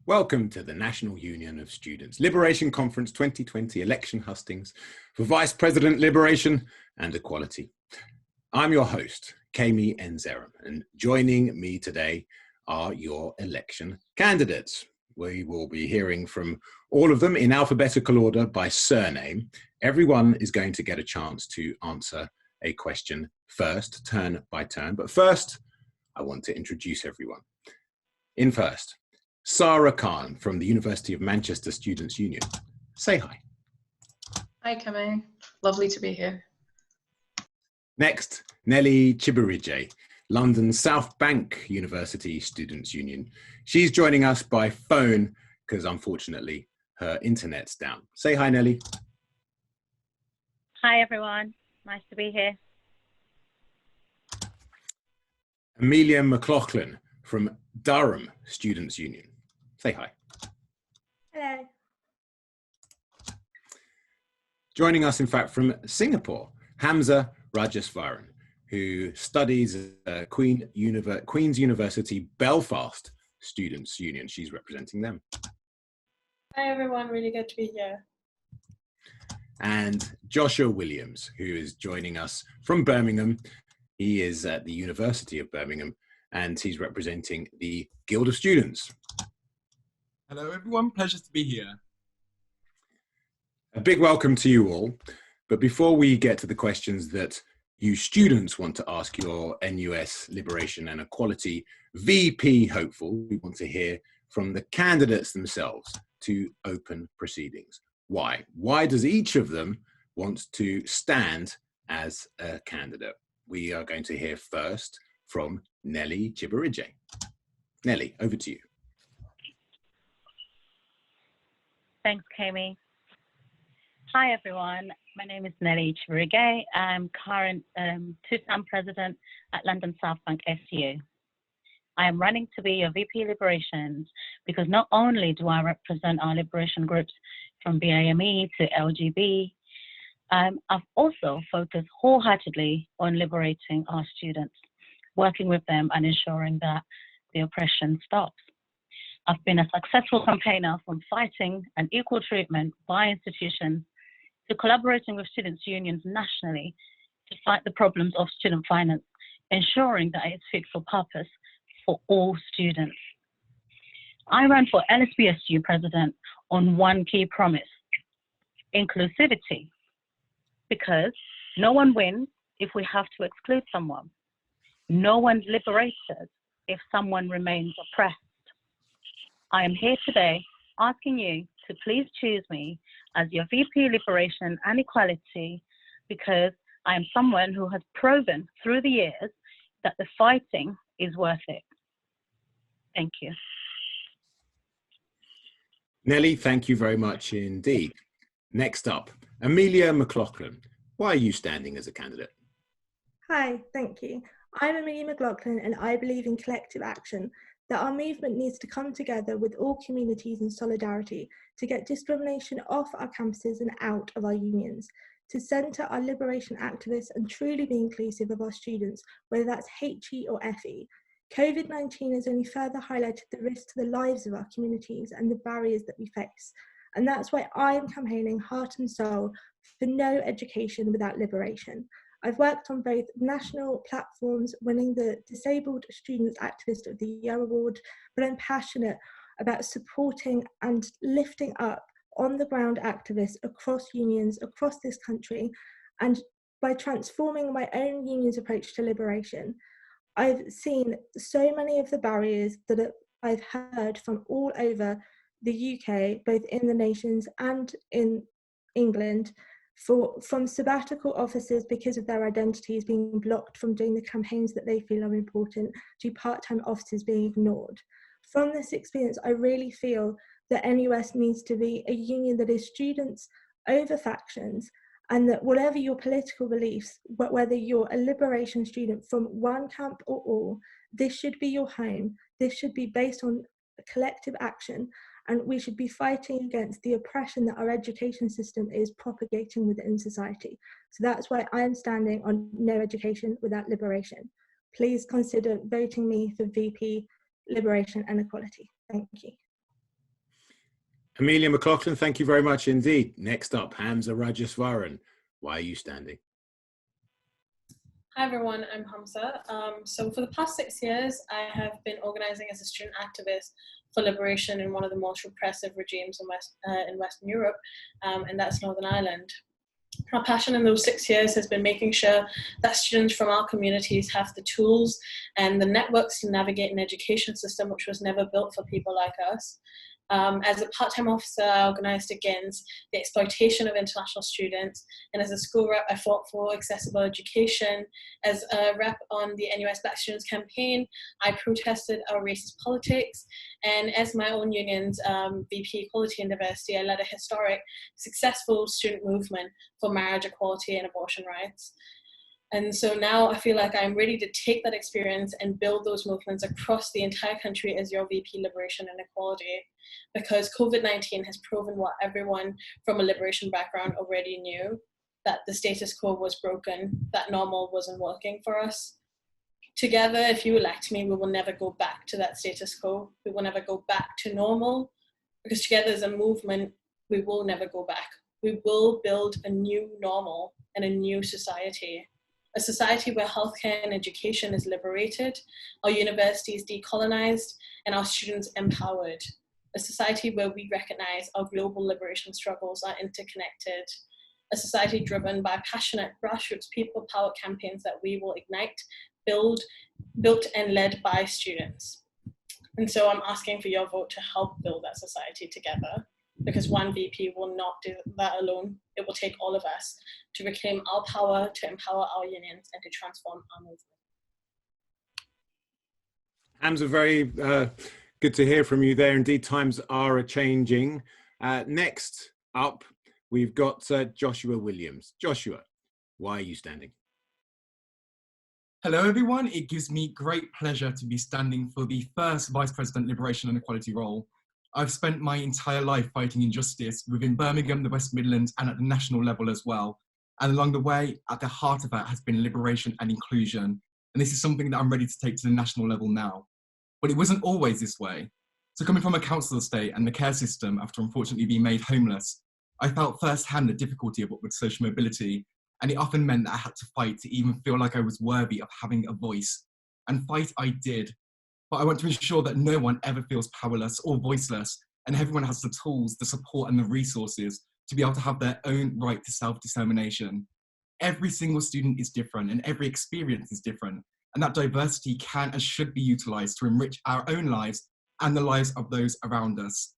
Welcome to the National Union of Students Liberation Conference 2020 election hustings for Vice President Liberation and Equality. I'm your host, Kami Nzeram, and joining me today are your election candidates. We will be hearing from all of them in alphabetical order by surname. Everyone is going to get a chance to answer a question first, turn by turn. But first, I want to introduce everyone. In first, Sarah Khan from the University of Manchester Students' Union. Say hi. Hi, Kame. Lovely to be here. Next, Nellie Chibarije, London South Bank University Students' Union. She's joining us by phone because unfortunately her internet's down. Say hi, Nellie. Hi, everyone. Nice to be here. Amelia Mclaughlin from Durham Students' Union. Say hi. Hello. Joining us, in fact, from Singapore, Hamza Rajaswaran, who studies at Queen's University Belfast Students' Union. She's representing them. Hi, everyone. Really good to be here. And Joshua Williams, who is joining us from Birmingham. He is at the University of Birmingham, and he's representing the Guild of Students. Hello everyone, pleasure to be here. A big welcome to you all. But before we get to the questions that you students want to ask your NUS Liberation and Equality VP hopeful, we want to hear from the candidates themselves to open proceedings. Why? Why does each of them want to stand as a candidate? We are going to hear first from Nellie Chibarije. Nellie, over to you. Thanks, Kami. Hi, everyone. My name is Nellie Chibarije. I'm current two-term president at London South Bank SU. I am running to be your VP Liberations because not only do I represent our liberation groups from BAME to LGB, I've also focused wholeheartedly on liberating our students, working with them and ensuring that the oppression stops. I've been a successful campaigner from fighting an equal treatment by institutions to collaborating with students' unions nationally to fight the problems of student finance, ensuring that it's fit for purpose for all students. I ran for LSBSU president on one key promise: inclusivity, because no one wins if we have to exclude someone. No one's liberated if someone remains oppressed. I am here today asking you to please choose me as your VP Liberation and Equality because I am someone who has proven through the years that the fighting is worth it. Thank you. Nellie, thank you very much indeed. Next up, Amelia Mclaughlin. Why are you standing as a candidate? Hi, thank you. I'm Amelia Mclaughlin and I believe in collective action, that our movement needs to come together with all communities in solidarity to get discrimination off our campuses and out of our unions, to centre our liberation activists and truly be inclusive of our students, whether that's HE or FE. COVID-19 has only further highlighted the risk to the lives of our communities and the barriers that we face. And that's why I am campaigning heart and soul for no education without liberation. I've worked on both national platforms, winning the Disabled Students Activist of the Year award, but I'm passionate about supporting and lifting up on the ground activists across unions, across this country, and by transforming my own union's approach to liberation. I've seen so many of the barriers that I've heard from all over the UK, both in the nations and in England, from sabbatical officers because of their identities being blocked from doing the campaigns that they feel are important, to part-time officers being ignored. From this experience, I really feel that NUS needs to be a union that is students over factions, and that whatever your political beliefs, whether you're a liberation student from one camp or all, this should be your home. This should be based on collective action, and we should be fighting against the oppression that our education system is propagating within society. So that's why I am standing on no education without liberation. Please consider voting me for VP Liberation and Equality. Thank you. Amelia Mclaughlin, thank you very much indeed. Next up, Hamza Rajaswaran. Why are you standing? Hi everyone, I'm Hamza. So for the past 6 years, I have been organizing as a student activist for liberation in one of the most repressive regimes in Western Europe, and that's Northern Ireland. My passion in those 6 years has been making sure that students from our communities have the tools and the networks to navigate an education system which was never built for people like us. As a part-time officer, I organised against the exploitation of international students, and as a school rep, I fought for accessible education. As a rep on the NUS Black Students Campaign, I protested our racist politics, and as my own union's VP Equality and Diversity, I led a historic, successful student movement for marriage equality and abortion rights. And so now I feel like I'm ready to take that experience and build those movements across the entire country as your VP Liberation and Equality, because COVID-19 has proven what everyone from a liberation background already knew, that the status quo was broken, that normal wasn't working for us. Together, if you elect me, we will never go back to that status quo. We will never go back to normal, because together as a movement, we will never go back. We will build a new normal and a new society. A society where healthcare and education is liberated, our universities decolonized, and our students empowered. A society where we recognize our global liberation struggles are interconnected. A society driven by passionate grassroots people power campaigns that we will ignite, built and led by students. And so I'm asking for your vote to help build that society together, because one VP will not do that alone. It will take all of us to reclaim our power, to empower our unions, and to transform our movement. Hamza, very good to hear from you there. Indeed, times are a-changing. Next up, we've got Joshua Williams. Joshua, why are you standing? Hello everyone, it gives me great pleasure to be standing for the first Vice President Liberation and Equality role. I've spent my entire life fighting injustice within Birmingham, the West Midlands, and at the national level as well. And along the way, at the heart of that has been liberation and inclusion. And this is something that I'm ready to take to the national level now. But it wasn't always this way. So coming from a council estate and the care system after unfortunately being made homeless, I felt firsthand the difficulty of what with social mobility. And it often meant that I had to fight to even feel like I was worthy of having a voice. And fight I did. But I want to ensure that no one ever feels powerless or voiceless, and everyone has the tools, the support and the resources to be able to have their own right to self-determination. Every single student is different and every experience is different, and that diversity can and should be utilised to enrich our own lives and the lives of those around us.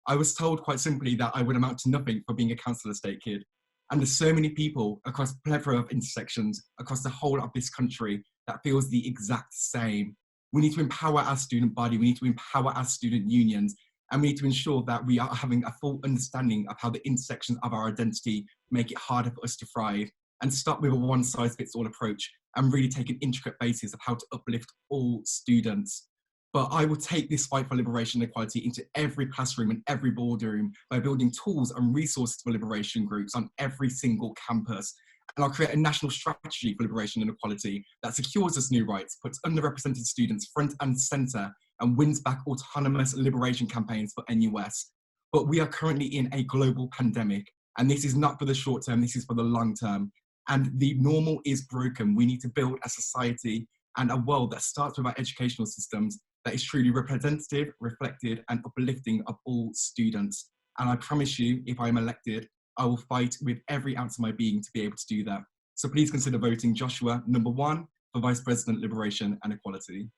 I was told quite simply that I would amount to nothing for being a council estate kid, and there's so many people across a plethora of intersections across the whole of this country that feels the exact same. We need to empower our student body, we need to empower our student unions, and we need to ensure that we are having a full understanding of how the intersections of our identity make it harder for us to thrive, and stop with a one-size-fits-all approach and really take an intricate basis of how to uplift all students. But I will take this fight for liberation and equality into every classroom and every boardroom by building tools and resources for liberation groups on every single campus. And I'll create a national strategy for liberation and equality that secures us new rights, puts underrepresented students front and centre, and wins back autonomous liberation campaigns for NUS. But we are currently in a global pandemic, and this is not for the short term, this is for the long term. And the normal is broken. We need to build a society and a world that starts with our educational systems that is truly representative, reflected, and uplifting of all students. And I promise you, if I'm elected, I will fight with every ounce of my being to be able to do that. So please consider voting Joshua #1 for Vice President Liberation and Equality.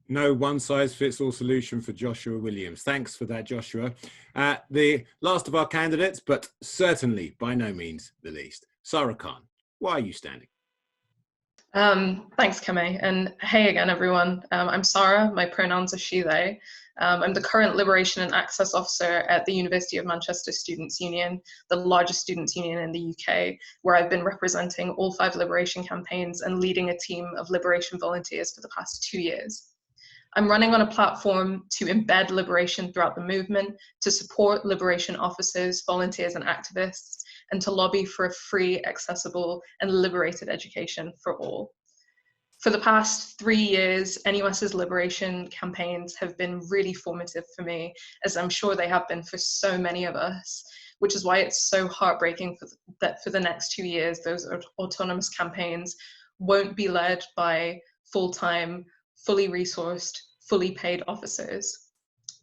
No one-size-fits-all solution for Joshua Williams. Thanks for that, Joshua. The last of our candidates, but certainly by no means the least, Sarah Khan. Why are you standing? Thanks, Kame, and hey again, everyone. I'm Sarah, my pronouns are she, they. I'm the current Liberation and Access Officer at the University of Manchester Students' Union, the largest students' union in the UK, where I've been representing all 5 liberation campaigns and leading a team of liberation volunteers for the past 2 years. I'm running on a platform to embed liberation throughout the movement, to support liberation officers, volunteers, and activists, and to lobby for a free, accessible, and liberated education for all. For the past 3 years, NUS's liberation campaigns have been really formative for me, as I'm sure they have been for so many of us, which is why it's so heartbreaking that for the next 2 years, those autonomous campaigns won't be led by full-time, fully resourced, fully paid officers.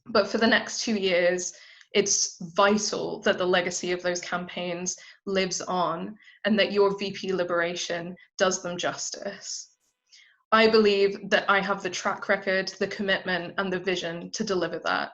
But for the next 2 years, it's vital that the legacy of those campaigns lives on and that your VP Liberation does them justice. I believe that I have the track record, the commitment, and the vision to deliver that.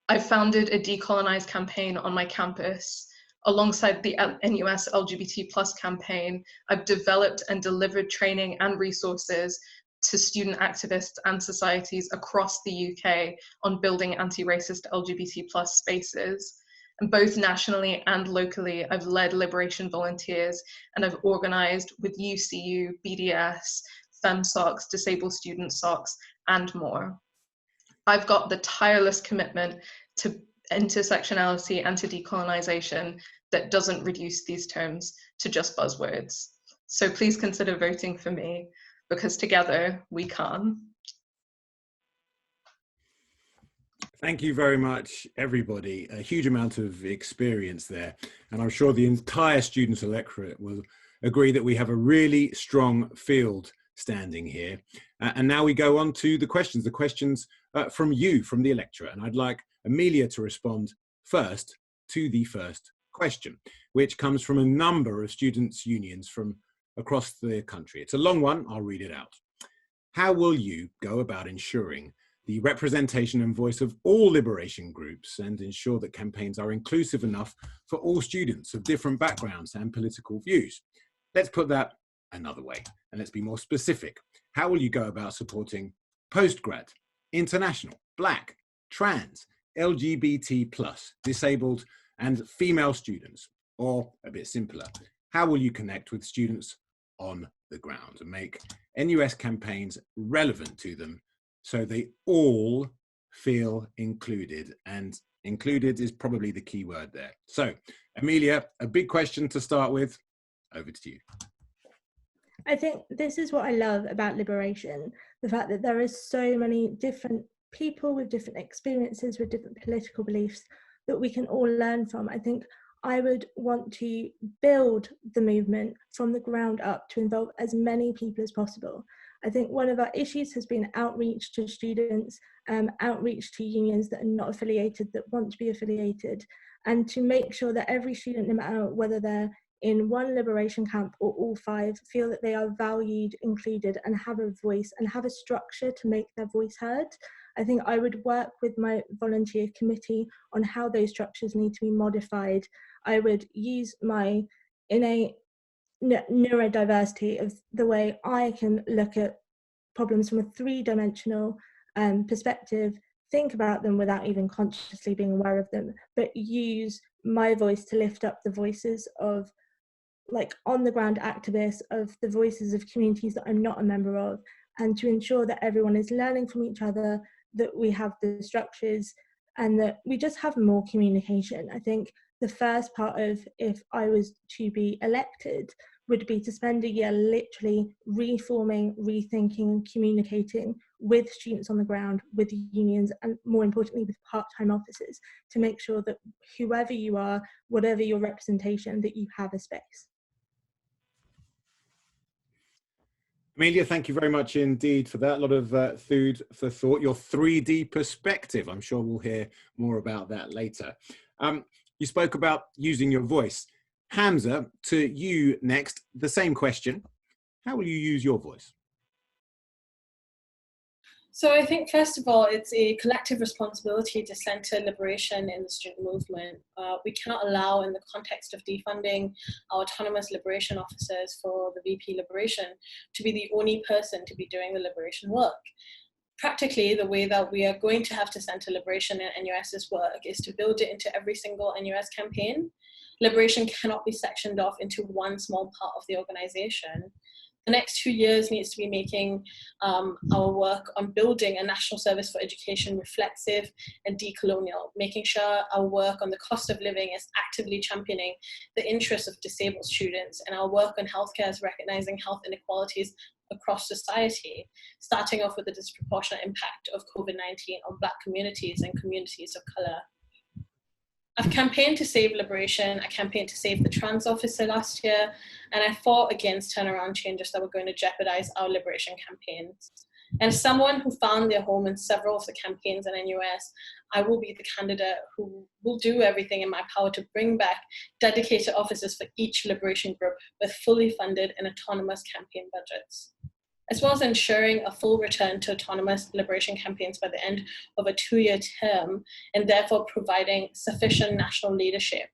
I've founded a Decolonize campaign on my campus. Alongside the NUS LGBT+ campaign, I've developed and delivered training and resources to student activists and societies across the UK on building anti-racist LGBT+ spaces. And both nationally and locally, I've led liberation volunteers and I've organized with UCU, BDS, FemSocs, Disabled Student Socs, and more. I've got the tireless commitment to intersectionality and to decolonization that doesn't reduce these terms to just buzzwords. So please consider voting for me, because together we can. Thank you very much, everybody. A huge amount of experience there. And I'm sure the entire student electorate will agree that we have a really strong field standing here. And now we go on to the questions from you, from the electorate. And I'd like Amelia to respond first to the first question, which comes from a number of students' unions from across the country. It's a long one, I'll read it out. How will you go about ensuring the representation and voice of all liberation groups and ensure that campaigns are inclusive enough for all students of different backgrounds and political views? Let's put that another way, and let's be more specific. How will you go about supporting postgrad, international, Black, trans, LGBT+, disabled and female students? Or a bit simpler, how will you connect with students on the ground and make NUS campaigns relevant to them so they all feel included? And included is probably the key word there. So, Amelia, a big question to start with. Over to you. I think this is what I love about liberation, the fact that there are so many different people with different experiences, with different political beliefs that we can all learn from. I think I would want to build the movement from the ground up to involve as many people as possible. I think one of our issues has been outreach to students, outreach to unions that are not affiliated, that want to be affiliated, and to make sure that every student, no matter whether they're in one liberation camp or all 5, feel that they are valued, included, and have a voice and have a structure to make their voice heard. I think I would work with my volunteer committee on how those structures need to be modified. I would use my innate neurodiversity of the way I can look at problems from a 3-dimensional perspective, think about them without even consciously being aware of them, but use my voice to lift up the voices of on the ground activists, of the voices of communities that I'm not a member of, and to ensure that everyone is learning from each other, that we have the structures, and that we just have more communication. I think the first part of, if I was to be elected, would be to spend a year literally reforming, rethinking, and communicating with students on the ground, with unions, and more importantly with part-time officers, to make sure that whoever you are, whatever your representation, that you have a space. Amelia, thank you very much indeed for that. A lot of food for thought. Your 3D perspective, I'm sure we'll hear more about that later. You spoke about using your voice. Hamza, to you next, the same question. How will you use your voice? So I think, first of all, it's a collective responsibility to center liberation in the student movement. We cannot allow, in the context of defunding our autonomous liberation officers for the VP Liberation, to be the only person to be doing the liberation work. Practically, the way that we are going to have to center liberation in NUS's work is to build it into every single NUS campaign. Liberation cannot be sectioned off into one small part of the organization. The next 2 years needs to be making our work on building a national service for education reflexive and decolonial, making sure our work on the cost of living is actively championing the interests of disabled students, and our work on healthcare is recognizing health inequalities across society, starting off with the disproportionate impact of COVID-19 on Black communities and communities of color. I've campaigned to save liberation. I campaigned to save the trans officer last year, and I fought against turnaround changes that were going to jeopardize our liberation campaigns. And as someone who found their home in several of the campaigns in NUS, I will be the candidate who will do everything in my power to bring back dedicated officers for each liberation group with fully funded and autonomous campaign budgets, as well as ensuring a full return to autonomous liberation campaigns by the end of a 2-year term, and therefore providing sufficient national leadership.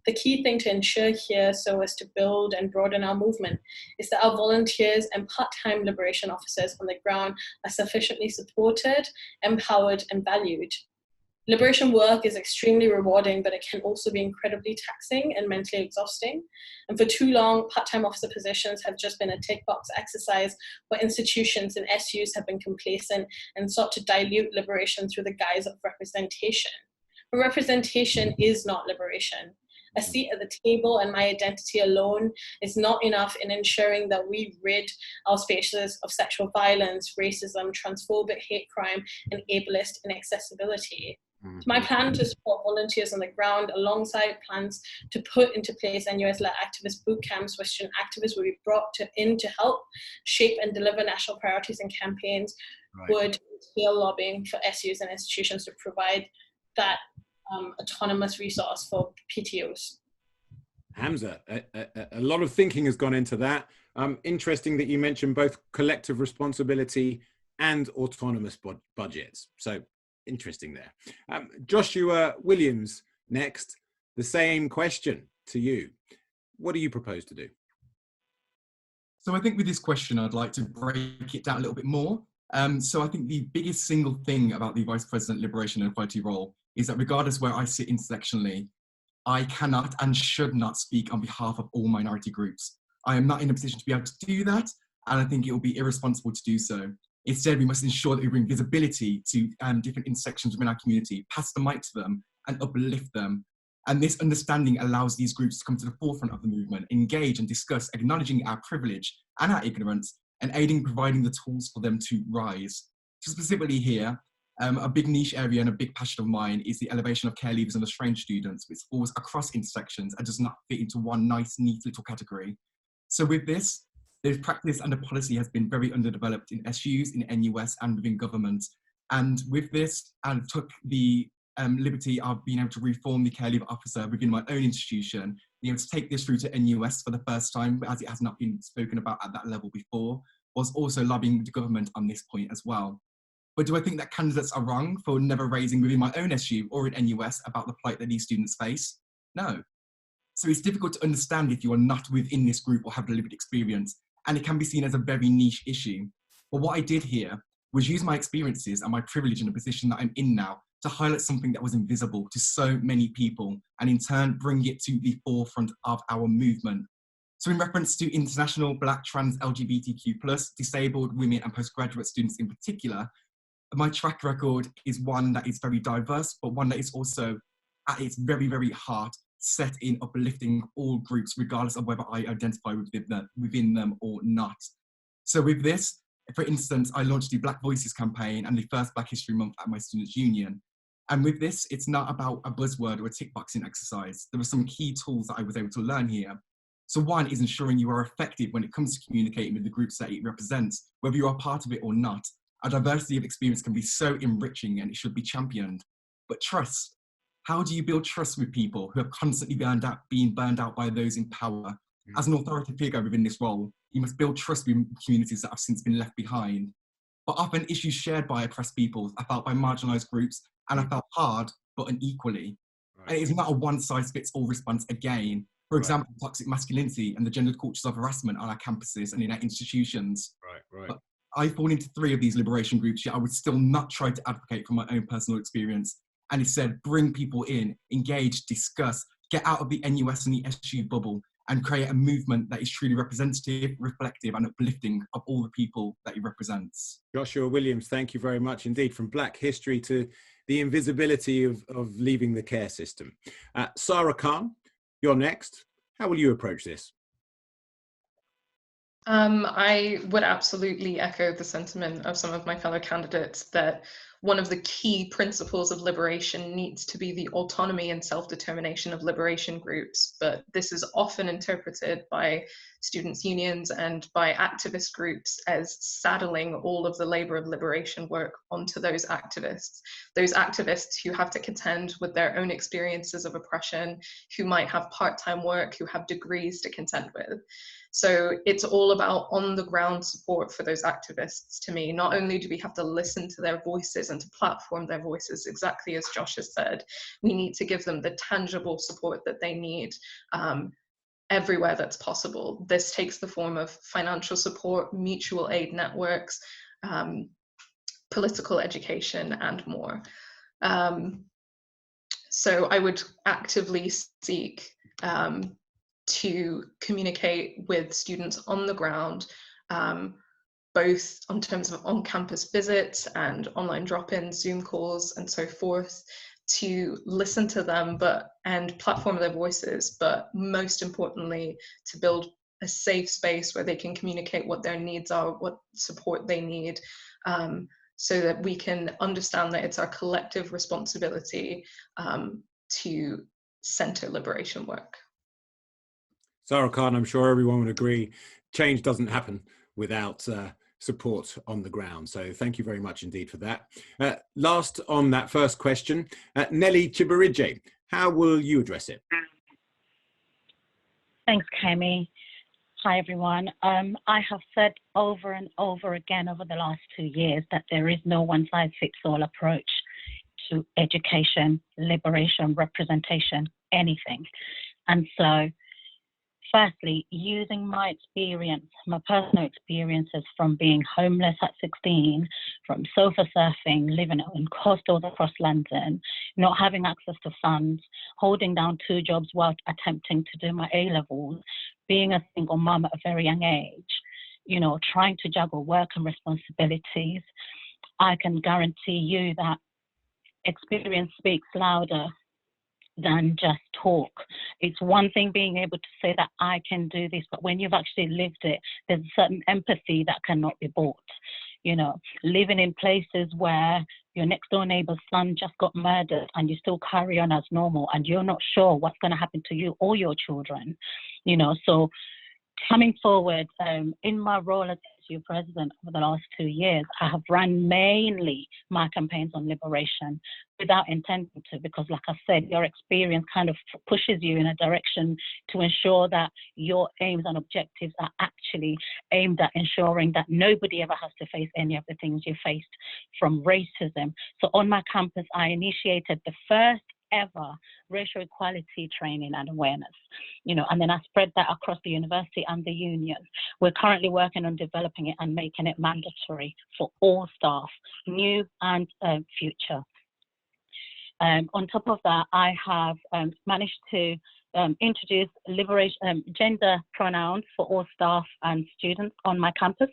The key thing to ensure here, so as to build and broaden our movement, is that our volunteers and part-time liberation officers on the ground are sufficiently supported, empowered, and valued. Liberation work is extremely rewarding, but it can also be incredibly taxing and mentally exhausting. And for too long, part-time officer positions have just been a tick box exercise where institutions and SUs have been complacent and sought to dilute liberation through the guise of representation. But representation is not liberation. A seat at the table and my identity alone is not enough in ensuring that we rid our spaces of sexual violence, racism, transphobic hate crime, and ableist inaccessibility. My plan to support volunteers on the ground alongside plans to put into place NUS-led activist boot camps where student activists will be brought in to help shape and deliver national priorities and campaigns would entail lobbying for SUs and institutions to provide that autonomous resource for PTOs. Hamza, a lot of thinking has gone into that. Interesting that you mentioned both collective responsibility and autonomous budgets. So interesting there. Joshua Williams, next, the same question to you. What do you propose to do? So I think with this question, I'd like to break it down a little bit more. So I think the biggest single thing about the Vice President Liberation and Equality role is that regardless where I sit intersectionally, I cannot and should not speak on behalf of all minority groups. I am not in a position to be able to do that, and I think it will be irresponsible to do so. Instead, we must ensure that we bring visibility to different intersections within our community, pass the mic to them, and uplift them. And this understanding allows these groups to come to the forefront of the movement, engage and discuss, acknowledging our privilege and our ignorance, and aiding providing the tools for them to rise. So specifically here, a big niche area and a big passion of mine is the elevation of care leavers and estranged students, which falls across intersections and does not fit into one nice, neat little category. So with this, the practice and the policy has been very underdeveloped in SUs, in NUS, and within government. And with this, I took the liberty of being able to reform the care leaver officer within my own institution, being able to take this through to NUS for the first time, as it has not been spoken about at that level before, was also lobbying the government on this point as well. But do I think that candidates are wrong for never raising within my own SU or in NUS about the plight that these students face? No. So it's difficult to understand if you are not within this group or have the lived experience, and it can be seen as a very niche issue. But what I did here was use my experiences and my privilege in the position that I'm in now to highlight something that was invisible to so many people, and in turn bring it to the forefront of our movement. So in reference to international Black, trans, LGBTQ+, disabled, women and postgraduate students in particular, my track record is one that is very diverse, but one that is also at its very, very heart set in uplifting all groups, regardless of whether I identify within them or not. So with this, for instance, I launched the Black Voices campaign and the first Black History Month at my students' union. And with this, it's not about a buzzword or a tick boxing exercise. There were some key tools that I was able to learn here. So one is ensuring you are effective when it comes to communicating with the groups that it represents, whether you are part of it or not. A diversity of experience can be so enriching and it should be championed. But trust, how do you build trust with people who have constantly being burned out by those in power? As an authority figure within this role, you must build trust with communities that have since been left behind. But often issues shared by oppressed peoples are felt by marginalised groups and are felt hard but unequally. Right. And it is not a one-size-fits-all response again. For example, toxic masculinity and the gendered cultures of harassment on our campuses and in our institutions. But I fall into 3 of these liberation groups, yet I would still not try to advocate from my own personal experience. And instead, bring people in, engage, discuss, get out of the NUS and the SU bubble, and create a movement that is truly representative, reflective, and uplifting of all the people that it represents. Joshua Williams, thank you very much indeed. From Black history to the invisibility of leaving the care system. Sarah Khan, you're next. How will you approach this? I would absolutely echo the sentiment of some of my fellow candidates that one of the key principles of liberation needs to be the autonomy and self-determination of liberation groups, but this is often interpreted by students' unions and by activist groups as saddling all of the labor of liberation work onto those activists who have to contend with their own experiences of oppression, who might have part-time work, who have degrees to contend with. So it's all about on-the-ground support for those activists to me. Not only do we have to listen to their voices and to platform their voices, exactly as Josh has said, we need to give them the tangible support that they need everywhere that's possible. This takes the form of financial support, mutual aid networks, political education, and more. So I would actively seek to communicate with students on the ground, both in terms of on-campus visits and online drop-ins, Zoom calls, and so forth, to listen to them and platform their voices, but most importantly, to build a safe space where they can communicate what their needs are, what support they need, so that we can understand that it's our collective responsibility to center liberation work. Sarah Khan, I'm sure everyone would agree, change doesn't happen without support on the ground. So thank you very much indeed for that. Last on that first question, Nelly Chibarije, how will you address it? Thanks, Kemi. Hi, everyone. I have said over and over again over the last 2 years that there is no one-size-fits-all approach to education, liberation, representation, anything. And so, firstly, using my experience, my personal experiences from being homeless at 16, from sofa surfing, living in hostels across London, not having access to funds, holding down 2 jobs while attempting to do my A-levels, being a single mum at a very young age, you know, trying to juggle work and responsibilities, I can guarantee you that experience speaks louder than just talk. It's one thing being able to say that I can do this, but when you've actually lived it, there's a certain empathy that cannot be bought. You know, living in places where your next door neighbor's son just got murdered and you still carry on as normal and you're not sure what's going to happen to you or your children, you know. So coming forward, in my role as SU president over the last 2 years, I have run mainly my campaigns on liberation without intending to, because like I said, your experience kind of pushes you in a direction to ensure that your aims and objectives are actually aimed at ensuring that nobody ever has to face any of the things you faced from racism. So on my campus, I initiated the first ever racial equality training and awareness, you know, and then I spread that across the university and the union. We're currently working on developing it and making it mandatory for all staff, new and future. On top of that, I have managed to introduce gender pronouns for all staff and students on my campus.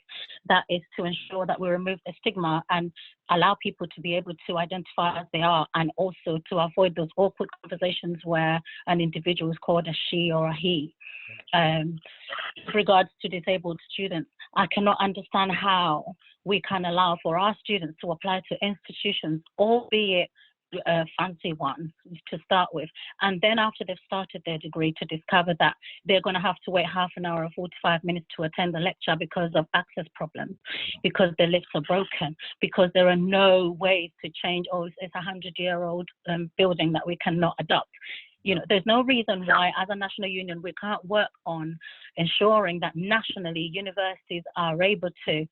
That is to ensure that we remove the stigma and allow people to be able to identify as they are, and also to avoid those awkward conversations where an individual is called a she or a he. With regards to disabled students, I cannot understand how we can allow for our students to apply to institutions, albeit fancy ones to start with, and then after they've started their degree to discover that they're going to have to wait half an hour or 45 minutes to attend the lecture because of access problems, because their lifts are broken, because there are no ways to change, oh, it's a 100-year-old building that we cannot adopt. You know, there's no reason why as a national union we can't work on ensuring that nationally universities are able to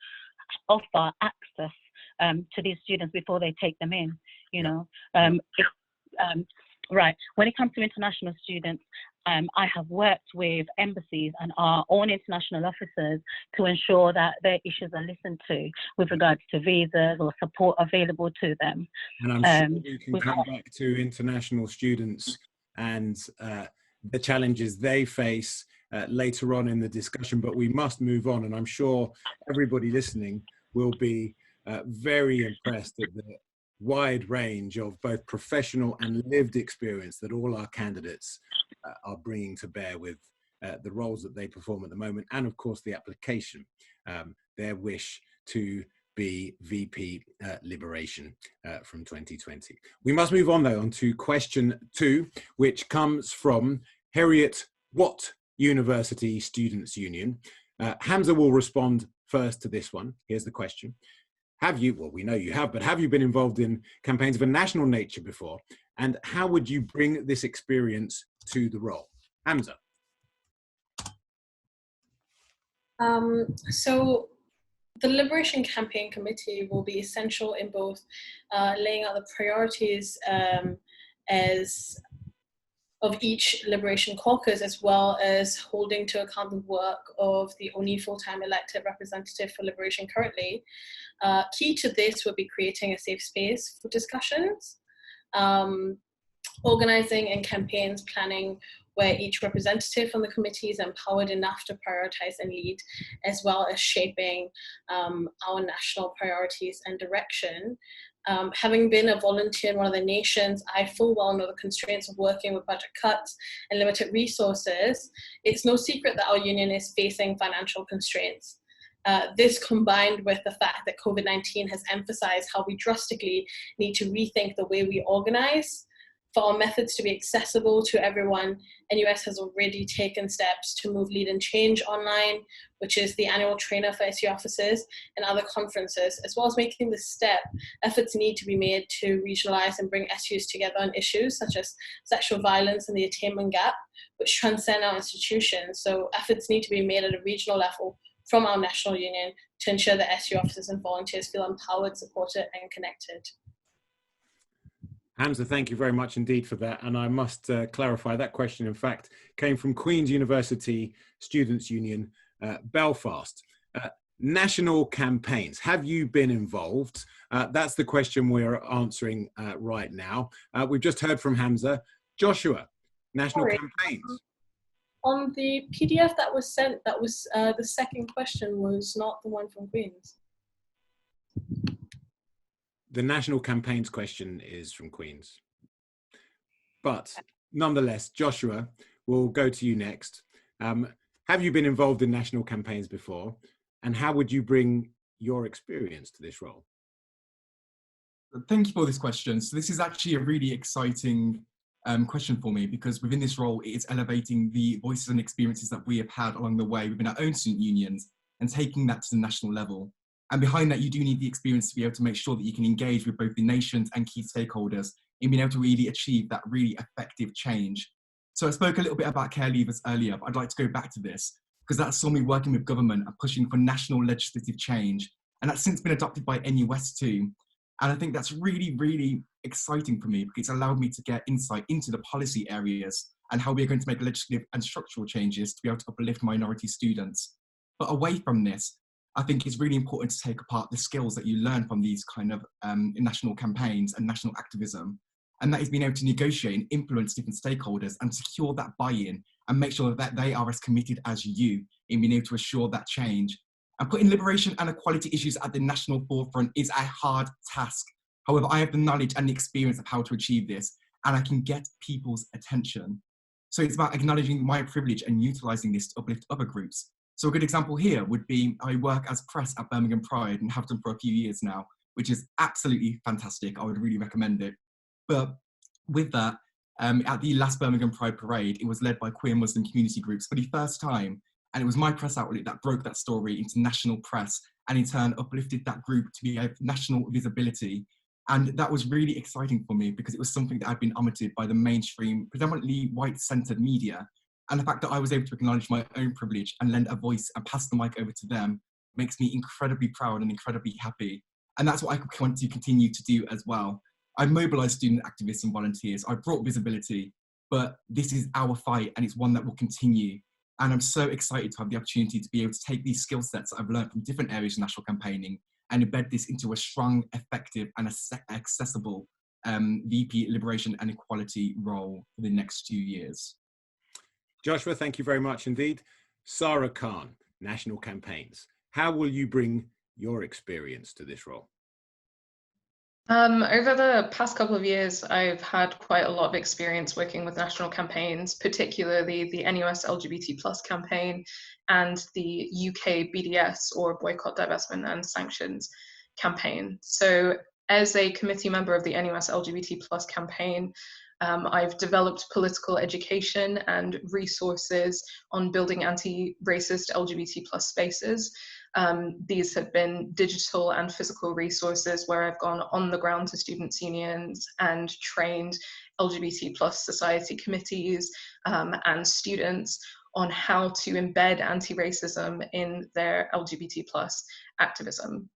offer access to these students before they take them in. You know, right. When it comes to international students, I have worked with embassies and our own international officers to ensure that their issues are listened to with regards to visas or support available to them. And I'm sure we can come back to international students and the challenges they face later on in the discussion, but we must move on. And I'm sure everybody listening will be very impressed at the wide range of both professional and lived experience that all our candidates are bringing to bear with the roles that they perform at the moment, and of course the application, their wish to be VP Liberation from 2020. We must move on though onto question 2, which comes from Heriot Watt University Students' Union. Hamza will respond first to this one. Here's the question. Have you, well, we know you have, but have you been involved in campaigns of a national nature before? And how would you bring this experience to the role? Hamza. So the Liberation Campaign Committee will be essential in both laying out the priorities of each Liberation Caucus, as well as holding to account the work of the only full-time elected representative for Liberation currently. Key to this would be creating a safe space for discussions, organizing and campaigns planning where each representative on the committee is empowered enough to prioritize and lead, as well as shaping our national priorities and direction. Having been a volunteer in one of the nations, I full well know the constraints of working with budget cuts and limited resources. It's no secret that our union is facing financial constraints. This combined with the fact that COVID-19 has emphasized how we drastically need to rethink the way we organize. For our methods to be accessible to everyone, NUS has already taken steps to move Lead and Change online, which is the annual trainer for SU officers and other conferences. As well as making this step, efforts need to be made to regionalize and bring SUs together on issues such as sexual violence and the attainment gap, which transcend our institutions. So efforts need to be made at a regional level from our national union to ensure that SU officers and volunteers feel empowered, supported, and connected. Hamza, thank you very much indeed for that. And I must clarify that question, in fact, came from Queen's University Students' Union, Belfast. National campaigns, have you been involved? That's the question we're answering right now. We've just heard from Hamza. Joshua, national campaigns. On the PDF that was sent, that was the second question was not the one from Queen's. The national campaigns question is from Queen's. But nonetheless, Joshua, we'll go to you next. Have you been involved in national campaigns before? And how would you bring your experience to this role? Thank you for this question. So this is actually a really exciting question for me, because within this role, it is elevating the voices and experiences that we have had along the way within our own student unions and taking that to the national level. And behind that, you do need the experience to be able to make sure that you can engage with both the nations and key stakeholders in being able to really achieve that really effective change. So I spoke a little bit about care leavers earlier, but I'd like to go back to this because that saw me working with government and pushing for national legislative change. And that's since been adopted by NUS too. And I think that's really, really exciting for me because it's allowed me to get insight into the policy areas and how we're going to make legislative and structural changes to be able to uplift minority students. But away from this, I think it's really important to take apart the skills that you learn from these kind of national campaigns and national activism. And that is being able to negotiate and influence different stakeholders and secure that buy-in and make sure that they are as committed as you in being able to assure that change. And putting liberation and equality issues at the national forefront is a hard task. However, I have the knowledge and the experience of how to achieve this, and I can get people's attention. So it's about acknowledging my privilege and utilising this to uplift other groups. So a good example here would be I work as press at Birmingham Pride and have done for a few years now, which is absolutely fantastic. I would really recommend it. But with that, at the last Birmingham Pride Parade, it was led by queer Muslim community groups for the first time. And it was my press outlet that broke that story into national press and in turn uplifted that group to be a national visibility. And that was really exciting for me because it was something that had been omitted by the mainstream, predominantly white-centered media. And the fact that I was able to acknowledge my own privilege and lend a voice and pass the mic over to them makes me incredibly proud and incredibly happy. And that's what I want to continue to do as well. I mobilise student activists and volunteers. I brought visibility, but this is our fight and it's one that will continue. And I'm so excited to have the opportunity to be able to take these skill sets that I've learned from different areas of national campaigning and embed this into a strong, effective and accessible VP Liberation and Equality role for the next 2 years. Joshua, thank you very much indeed. Sarah Khan, national campaigns. How will you bring your experience to this role? Over the past couple of years, I've had quite a lot of experience working with national campaigns, particularly the NUS LGBT+ campaign and the UK BDS, or Boycott, Divestment and Sanctions campaign. So as a committee member of the NUS LGBT+ campaign, I've developed political education and resources on building anti-racist LGBT+ spaces. These have been digital and physical resources where I've gone on the ground to students' unions and trained LGBT+ society committees and students on how to embed anti-racism in their LGBT+ activism.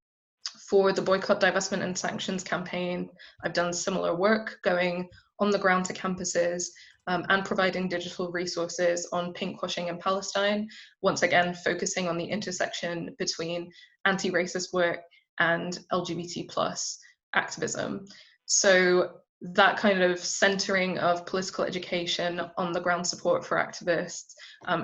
For the Boycott, Divestment and Sanctions campaign, I've done similar work, going on the ground to campuses and providing digital resources on pinkwashing in Palestine, once again focusing on the intersection between anti-racist work and LGBT+ activism. So that kind of centering of political education, on the ground support for activists,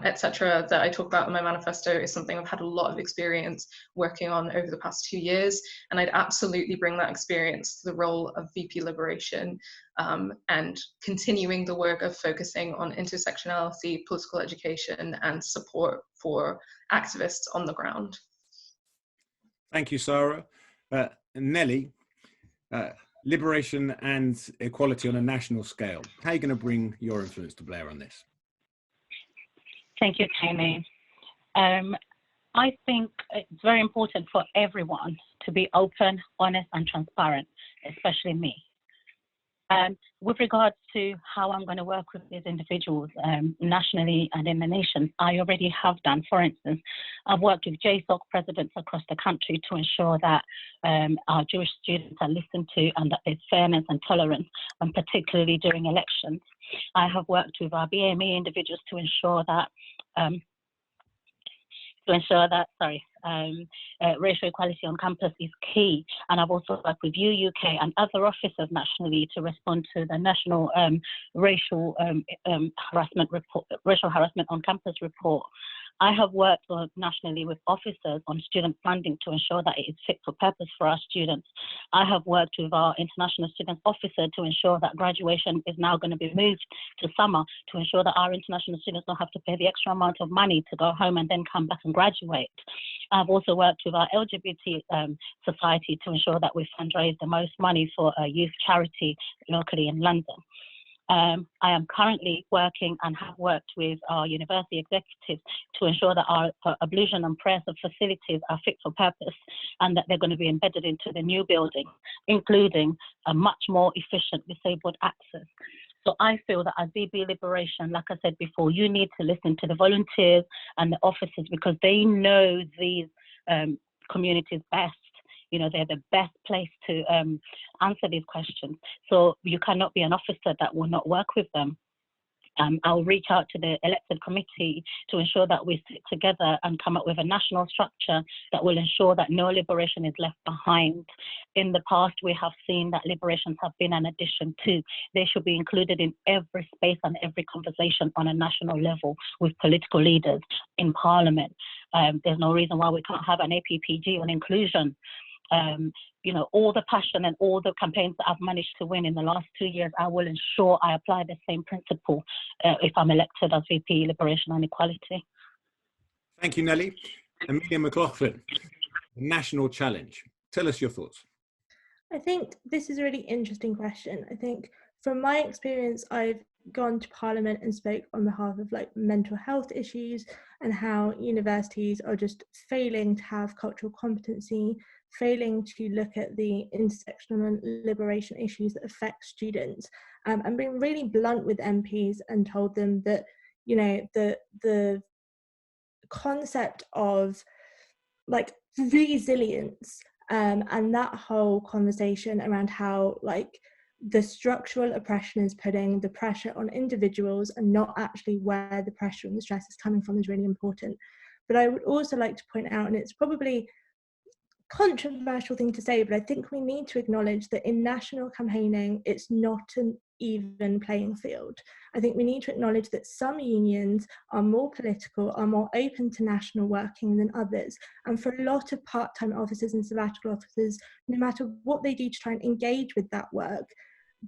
etc., that I talk about in my manifesto is something I've had a lot of experience working on over the past 2 years, and I'd absolutely bring that experience to the role of VP Liberation, and continuing the work of focusing on intersectionality, political education, and support for activists on the ground. Thank you, Sarah. Nelly, liberation and equality on a national scale. How are you going to bring your influence to bear on this? Thank you, Kami. I think it's very important for everyone to be open, honest, and transparent, especially me. With regards to how I'm going to work with these individuals nationally and in the nation, I already have done. For instance, I've worked with JSOC presidents across the country to ensure that our Jewish students are listened to and that there's fairness and tolerance, and particularly during elections. I have worked with our BME individuals to ensure that racial equality on campus is key. And I've also worked with UK and other officers nationally to respond to the national racial harassment on campus report. I have worked nationally with officers on student funding to ensure that it is fit for purpose for our students. I have worked with our international students officer to ensure that graduation is now going to be moved to summer, to ensure that our international students don't have to pay the extra amount of money to go home and then come back and graduate. I've also worked with our LGBT society to ensure that we fundraise the most money for a youth charity locally in London. I am currently working and have worked with our university executives to ensure that our ablution and prayer facilities are fit for purpose and that they're going to be embedded into the new building, including a much more efficient disabled access. So I feel that as VP Liberation, like I said before, you need to listen to the volunteers and the officers because they know these communities best. You know, they're the best place to answer these questions. So you cannot be an officer that will not work with them. I'll reach out to the elected committee to ensure that we sit together and come up with a national structure that will ensure that no liberation is left behind. In the past, we have seen that liberations have been an addition to. They should be included in every space and every conversation on a national level with political leaders in Parliament. There's no reason why we can't have an APPG on inclusion. You know, all the passion and all the campaigns that I've managed to win in the last 2 years, I will ensure I apply the same principle if I'm elected as VP Liberation and Equality. Thank you, Nelly. Amelia Mclaughlin, national challenge. Tell us your thoughts. I think this is a really interesting question. I think from my experience, I've gone to Parliament and spoke on behalf of like mental health issues and how universities are just failing to have cultural competency, failing to look at the intersectional and liberation issues that affect students, and being really blunt with MPs and told them that, you know, the concept of like resilience and that whole conversation around how like the structural oppression is putting the pressure on individuals and not actually where the pressure and the stress is coming from is really important. But I would also like to point out, and it's probably controversial thing to say, but I think we need to acknowledge that in national campaigning, it's not an even playing field. I think we need to acknowledge that some unions are more political, are more open to national working than others. And for a lot of part-time officers and sabbatical officers, no matter what they do to try and engage with that work,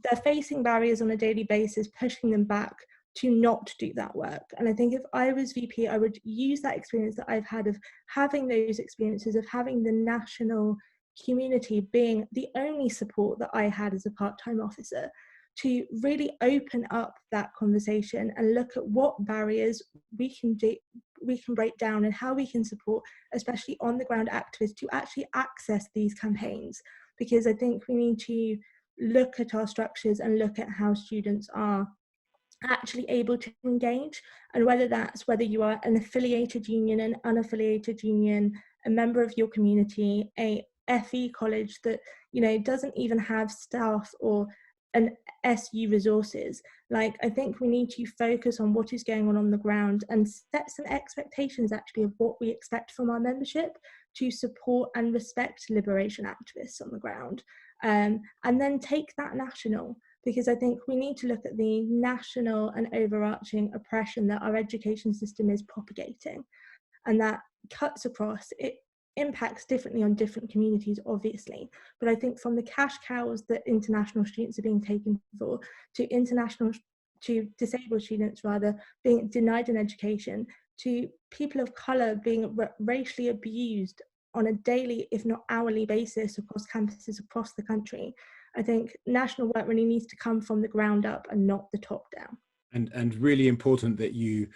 they're facing barriers on a daily basis, pushing them back to not do that work. And I think if I was VP, I would use that experience that I've had of having those experiences, of having the national community being the only support that I had as a part-time officer, to really open up that conversation and look at what barriers we can break down and how we can support, especially on the ground activists, to actually access these campaigns. Because I think we need to look at our structures and look at how students are actually able to engage, and whether you are an affiliated union, an unaffiliated union, a member of your community, a FE college that, you know, doesn't even have staff or an SU resources. Like, I think we need to focus on what is going on the ground and set some expectations actually of what we expect from our membership to support and respect liberation activists on the ground, and then take that national, because I think we need to look at the national and overarching oppression that our education system is propagating, and that cuts across. It impacts differently on different communities, obviously, but I think from the cash cows that international students are being taken for, to disabled students rather being denied an education, to people of colour being racially abused on a daily, if not hourly basis across campuses across the country, I think national work really needs to come from the ground up and not the top down. And really important that you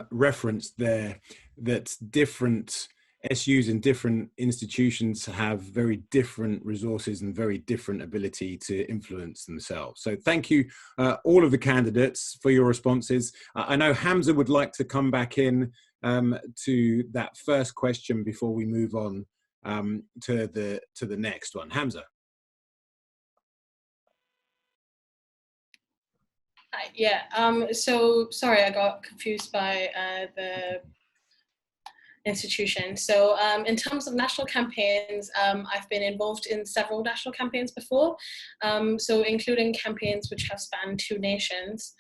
referenced there that different SUs in different institutions have very different resources and very different ability to influence themselves. So thank you, all of the candidates, for your responses. I know Hamza would like to come back in to that first question before we move on to the next one. Hamza. Hi, yeah, so sorry, I got confused by the institution. So in terms of national campaigns, I've been involved in several national campaigns before, so including campaigns which have spanned 2 nations.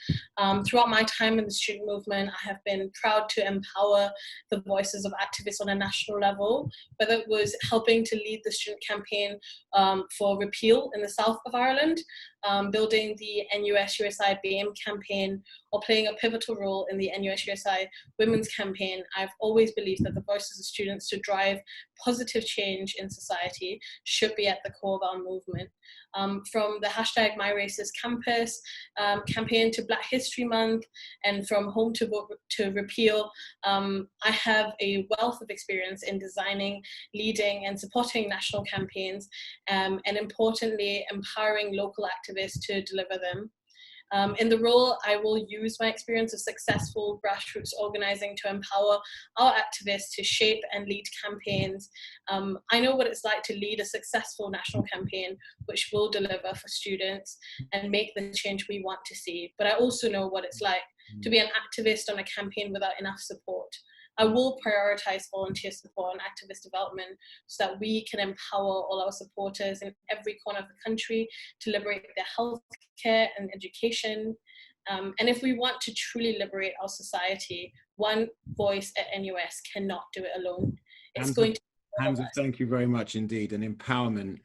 Throughout my time in the student movement, I have been proud to empower the voices of activists on a national level, whether it was helping to lead the student campaign for repeal in the south of Ireland, building the NUS USI BAME campaign, or playing a pivotal role in the NUS USI Women's campaign. I've always believed that the voices of students to drive positive change in society should be at the core of our movement. From the hashtag #MyRacistCampus campaign to Black History Month, and from Home to Vote to Repeal, I have a wealth of experience in designing, leading and supporting national campaigns, and importantly, empowering local activists to deliver them. In the role, I will use my experience of successful grassroots organizing to empower our activists to shape and lead campaigns. I know what it's like to lead a successful national campaign, which will deliver for students and make the change we want to see. But I also know what it's like to be an activist on a campaign without enough support. I will prioritize volunteer support and activist development so that we can empower all our supporters in every corner of the country to liberate their healthcare and education. And if we want to truly liberate our society, one voice at NUS cannot do it alone. It's going to Hamza, thank you very much indeed. And empowerment,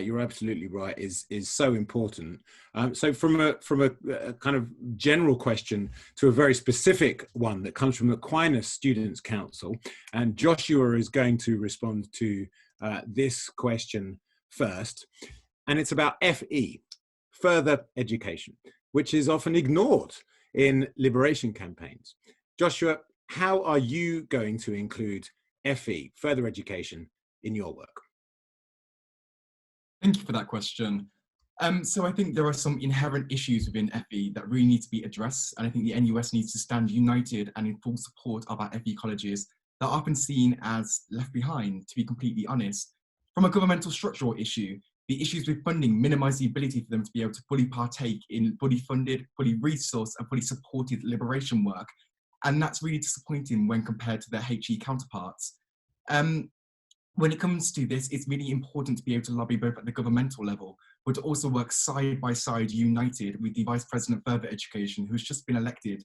you're absolutely right, is so important. So from a kind of general question to a very specific one that comes from Aquinas Students' Council, and Joshua is going to respond to this question first, and it's about FE, further education, which is often ignored in liberation campaigns. Joshua, how are you going to include FE, further education, in your work? Thank you for that question. So I think there are some inherent issues within FE that really need to be addressed, and I think the NUS needs to stand united and in full support of our FE colleges that are often seen as left behind, to be completely honest. From a governmental structural issue, the issues with funding minimise the ability for them to be able to fully partake in fully funded, fully resourced and fully supported liberation work, and that's really disappointing when compared to their HE counterparts. When it comes to this, it's really important to be able to lobby both at the governmental level, but to also work side by side, united with the Vice President of Further Education, who's just been elected,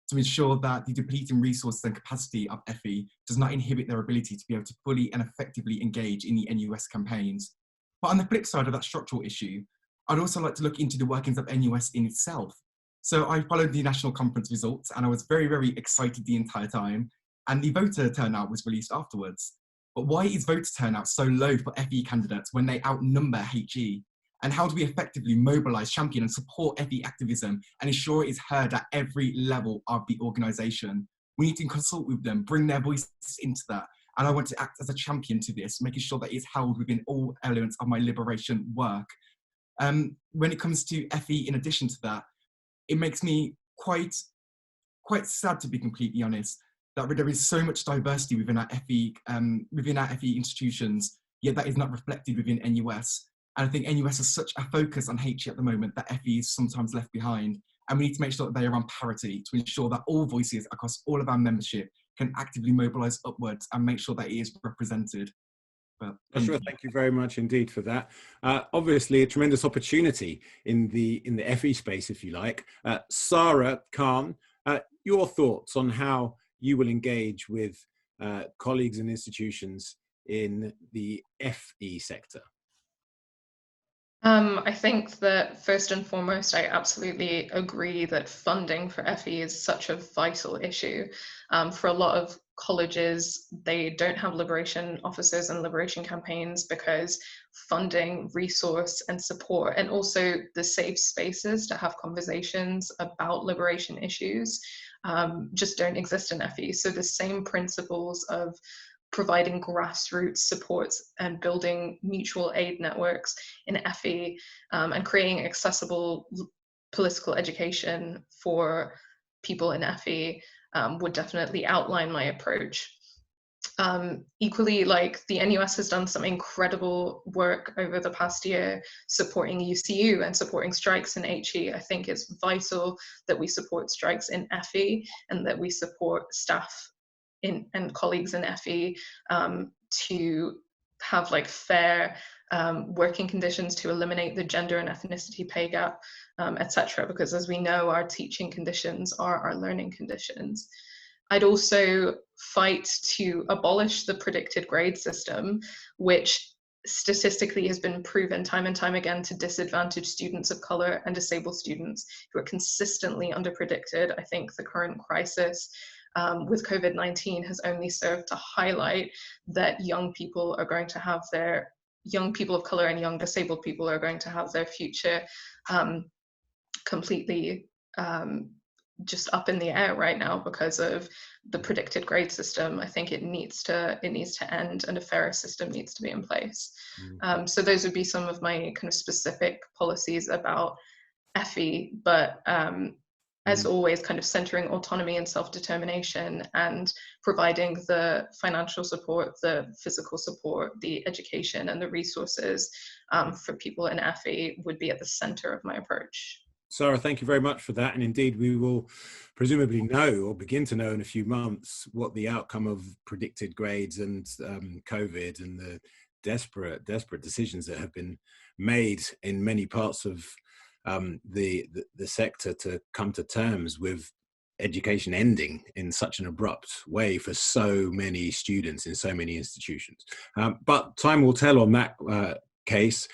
to ensure that the depleting resources and capacity of FE does not inhibit their ability to be able to fully and effectively engage in the NUS campaigns. But on the flip side of that structural issue, I'd also like to look into the workings of NUS in itself. So I followed the national conference results and I was very, very excited the entire time, and the voter turnout was released afterwards. But why is voter turnout so low for FE candidates when they outnumber HE? And how do we effectively mobilise, champion and support FE activism and ensure it is heard at every level of the organisation? We need to consult with them, bring their voices into that. And I want to act as a champion to this, making sure that it is held within all elements of my liberation work. When it comes to FE, in addition to that, it makes me quite sad, to be completely honest, that there is so much diversity within our FE institutions, yet that is not reflected within NUS. And I think NUS has such a focus on HE at the moment that FE is sometimes left behind. And we need to make sure that they are on parity to ensure that all voices across all of our membership can actively mobilise upwards and make sure that it is represented. Sure, thank you very much indeed for that. Obviously, a tremendous opportunity in the FE space, if you like. Sarah Khan, your thoughts on how you will engage with colleagues and institutions in the FE sector? I think that first and foremost, I absolutely agree that funding for FE is such a vital issue. For a lot of colleges, they don't have liberation officers and liberation campaigns because funding, resource and support, and also the safe spaces to have conversations about liberation issues just don't exist in FE. So the same principles of providing grassroots supports and building mutual aid networks in FE and creating accessible political education for people in FE would definitely outline my approach. Equally, like the NUS has done some incredible work over the past year supporting UCU and supporting strikes in HE. I think it's vital that we support strikes in FE and that we support staff and colleagues in FE to have like fair working conditions, to eliminate the gender and ethnicity pay gap, etc. Because as we know, our teaching conditions are our learning conditions. I'd also fight to abolish the predicted grade system, which statistically has been proven time and time again to disadvantage students of color and disabled students who are consistently underpredicted. I think the current crisis with COVID-19 has only served to highlight that young people of color and young disabled people are going to have their future completely just up in the air right now because of the predicted grade system. I think it needs to end and a fairer system needs to be in place. So those would be some of my kind of specific policies about FE, but as always, kind of centering autonomy and self-determination and providing the financial support, the physical support, the education and the resources for people in FE would be at the center of my approach. Sarah, thank you very much for that. And indeed, we will presumably know or begin to know in a few months what the outcome of predicted grades and COVID and the desperate decisions that have been made in many parts of the sector to come to terms with education ending in such an abrupt way for so many students in so many institutions. But time will tell on that case.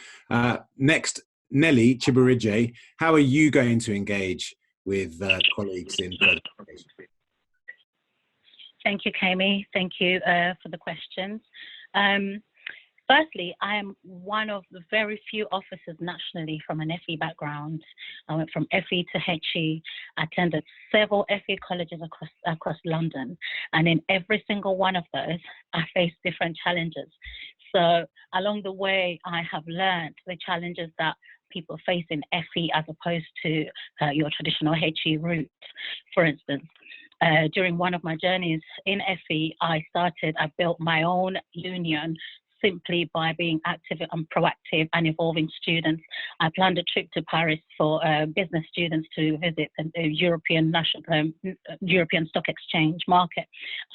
Next, Nelly Chibarije, how are you going to engage with colleagues in further education? Thank you, Kami. Thank you for the questions. Firstly, I am one of the very few officers nationally from an FE background. I went from FE to HE, attended several FE colleges across London, and in every single one of those, I faced different challenges. So along the way, I have learned the challenges that people face in FE as opposed to your traditional HE route. For instance, during one of my journeys in FE, I built my own union simply by being active and proactive and involving students. I planned a trip to Paris for business students to visit the European Stock Exchange market.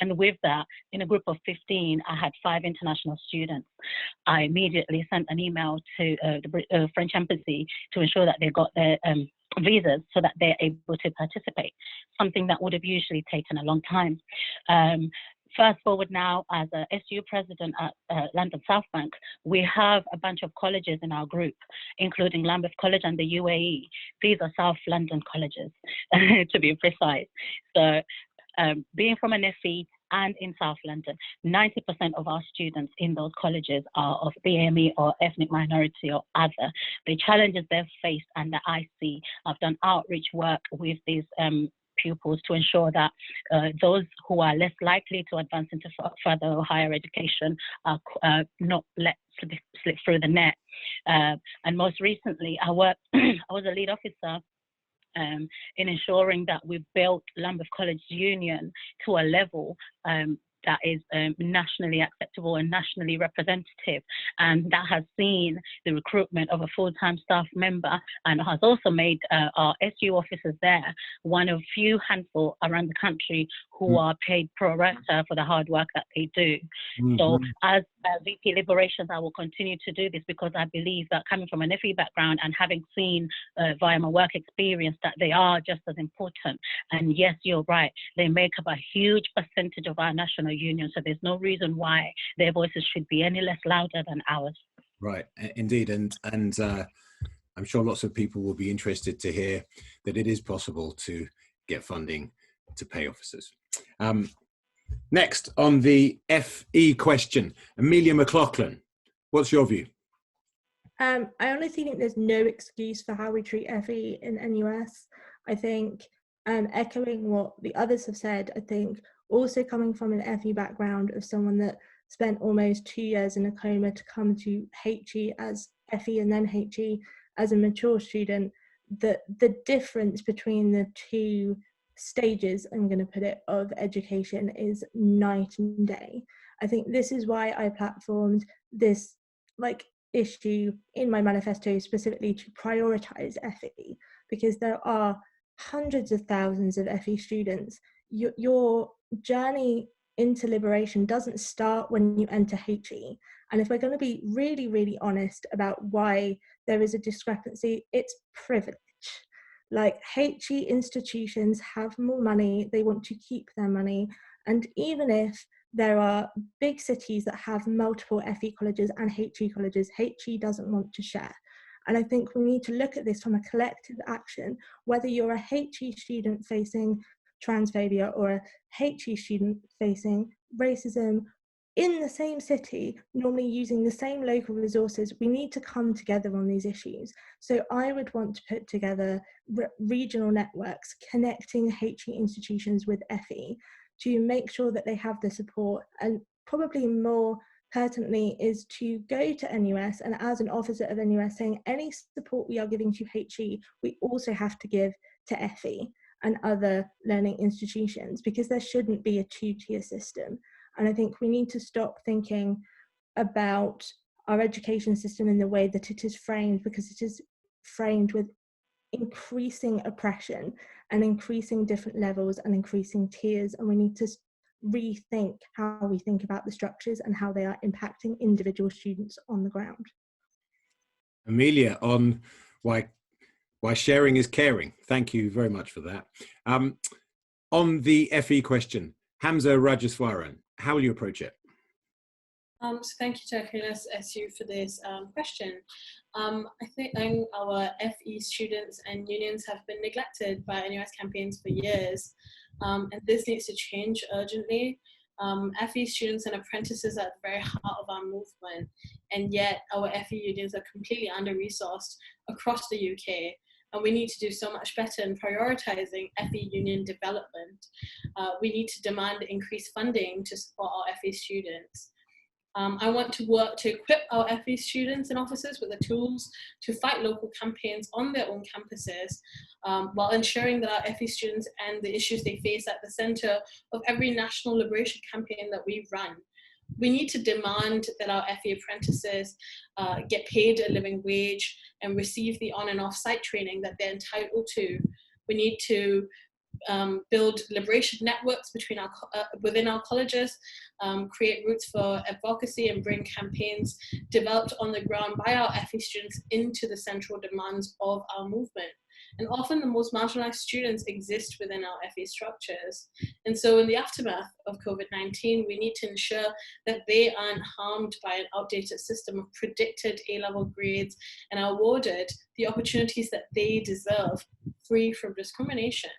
And with that, in a group of 15, I had 5 international students. I immediately sent an email to the French embassy to ensure that they got their visas so that they're able to participate, something that would have usually taken a long time. Fast forward now, as a SU president at London South Bank, we have a bunch of colleges in our group, including Lambeth College and the UAE. These are South London colleges, to be precise. So being from an FE and in South London, 90% of our students in those colleges are of BME or ethnic minority or other. The challenges they've faced and that I see, I've done outreach work with these pupils to ensure that those who are less likely to advance into further or higher education are not let slip through the net. And most recently, I was a lead officer in ensuring that we've built Lambeth College Union to a level that is nationally acceptable and nationally representative, and that has seen the recruitment of a full-time staff member and has also made our SU officers there one of few handful around the country who are paid pro rata for the hard work that they do. So as VP Liberations, I will continue to do this because I believe that coming from an FE background and having seen via my work experience that they are just as important. And yes, you're right, they make up a huge percentage of our national union, so there's no reason why their voices should be any less louder than ours. Right, indeed, and I'm sure lots of people will be interested to hear that it is possible to get funding to pay officers. Next, on the FE question, Amelia Mclaughlin, what's your view? I honestly think there's no excuse for how we treat FE in NUS. I think, echoing what the others have said, I think also coming from an FE background of someone that spent almost 2 years in a coma to come to HE as FE and then HE as a mature student, the difference between the two stages, I'm going to put it, of education is night and day. I think this is why I platformed this issue in my manifesto specifically to prioritize FE, because there are hundreds of thousands of FE students. Your journey into liberation doesn't start when you enter HE. And if we're going to be really, really honest about why there is a discrepancy, it's privilege. Like, HE institutions have more money, they want to keep their money. And even if there are big cities that have multiple FE colleges and HE colleges, HE doesn't want to share. And I think we need to look at this from a collective action, whether you're a HE student facing transphobia or a HE student facing racism in the same city, normally using the same local resources. We need to come together on these issues. So I would want to put together regional networks connecting HE institutions with FE to make sure that they have the support, and probably more pertinently is to go to NUS and as an officer of NUS saying any support we are giving to HE, we also have to give to FE and other learning institutions, because there shouldn't be a two-tier system. And I think we need to stop thinking about our education system in the way that it is framed, because it is framed with increasing oppression and increasing different levels and increasing tiers, and we need to rethink how we think about the structures and how they are impacting individual students on the ground. Amelia, on why sharing is caring. Thank you very much for that. On the FE question, Hamza Rajaswaran, how will you approach it? So thank you to Aquilas SU for this question. I think our FE students and unions have been neglected by NUS campaigns for years, and this needs to change urgently. FE students and apprentices are at the very heart of our movement, and yet our FE unions are completely under-resourced across the UK. And we need to do so much better in prioritizing FE union development. We need to demand increased funding to support our FE students. I want to work to equip our FE students and officers with the tools to fight local campaigns on their own campuses, while ensuring that our FE students and the issues they face at the center of every national liberation campaign that we run. We need to demand that our FE apprentices get paid a living wage and receive the on and off site training that they're entitled to. We need to build liberation networks between within our colleges, create routes for advocacy and bring campaigns developed on the ground by our FE students into the central demands of our movement. And often the most marginalized students exist within our FE structures. And so in the aftermath of COVID-19, we need to ensure that they aren't harmed by an outdated system of predicted A-level grades and are awarded the opportunities that they deserve, free from discrimination.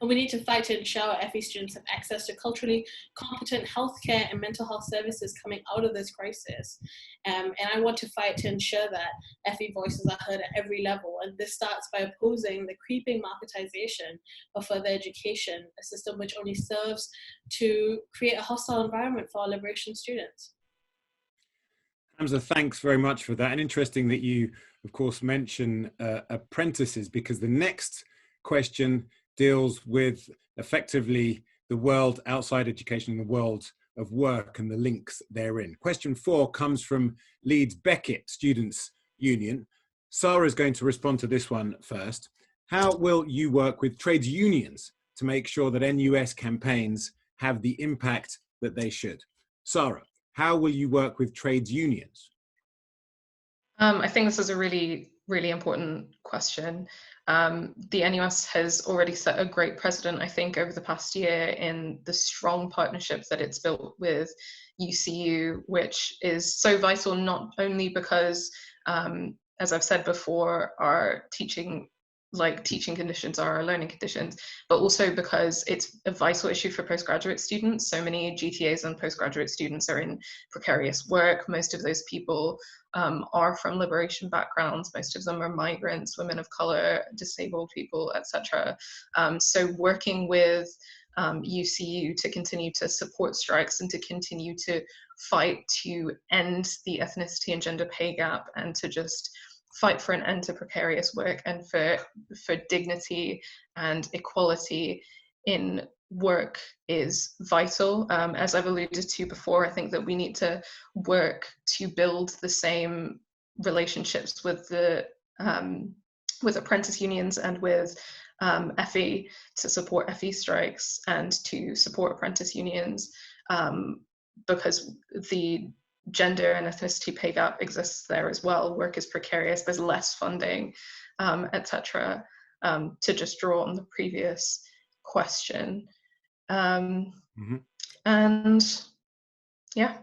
And we need to fight to ensure our FE students have access to culturally competent healthcare and mental health services coming out of this crisis. And I want to fight to ensure that FE voices are heard at every level. And this starts by opposing the creeping marketization of further education, a system which only serves to create a hostile environment for our liberation students. Hamza, thanks very much for that. And interesting that you, of course, mention apprentices, because the next question deals with effectively the world outside education and the world of work and the links therein. Question 4 comes from Leeds Beckett Students' Union. Sarah is going to respond to this one first. How will you work with trades unions to make sure that NUS campaigns have the impact that they should? Sarah, how will you work with trades unions? I think this is a really, really important question. The NUS has already set a great precedent, I think, over the past year in the strong partnerships that it's built with UCU, which is so vital, not only because, as I've said before, our teaching conditions are our learning conditions, but also because it's a vital issue for postgraduate students. So many GTAs and postgraduate students are in precarious work. Most of those people are from liberation backgrounds. Most of them are migrants, women of color, disabled people, etc. So working with UCU to continue to support strikes and to continue to fight to end the ethnicity and gender pay gap and to just fight for an end to precarious work and for dignity and equality in work is vital. As I've alluded to before, I think that we need to work to build the same relationships with the with apprentice unions and with FE to support FE strikes and to support apprentice unions, because the gender and ethnicity pay gap exists there as well. Work is precarious, there's less funding, etc. To just draw on the previous question. And yeah,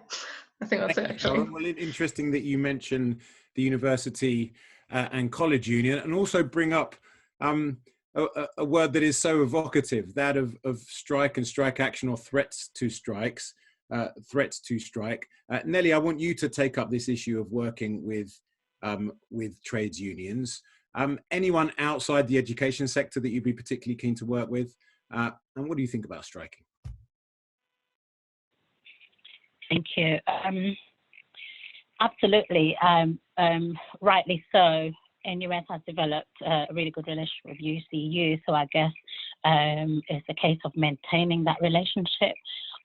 I think that's it actually. Well, interesting that you mention the university and college union, and also bring up a word that is so evocative, that of strike and strike action, or threats to strikes. Threats to strike. Nelly, I want you to take up this issue of working with trades unions. Anyone outside the education sector that you'd be particularly keen to work with? And what do you think about striking? Thank you. Absolutely. Rightly so. NUS has developed a really good relationship with UCU, so I guess it's a case of maintaining that relationship.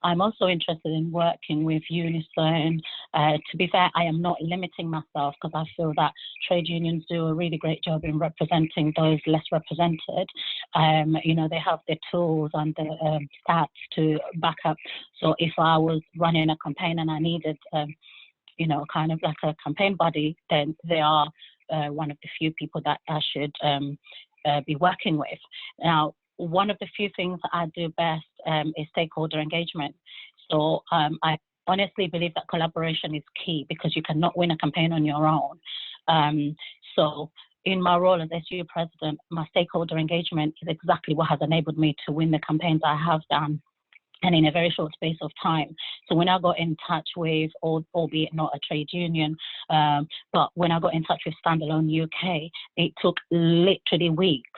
I'm also interested in working with Unison. To be fair, I am not limiting myself because I feel that trade unions do a really great job in representing those less represented. You know, they have the tools and the stats to back up. So if I was running a campaign and I needed, you know, kind of like a campaign body, then they are one of the few people that I should be working with. Now, one of the few things I do best is stakeholder engagement. So I honestly believe that collaboration is key because you cannot win a campaign on your own. So in my role as SU president, my stakeholder engagement is exactly what has enabled me to win the campaigns I have done, and in a very short space of time. So when I got in touch with, albeit not a trade union, but when I got in touch with Standalone UK, it took literally weeks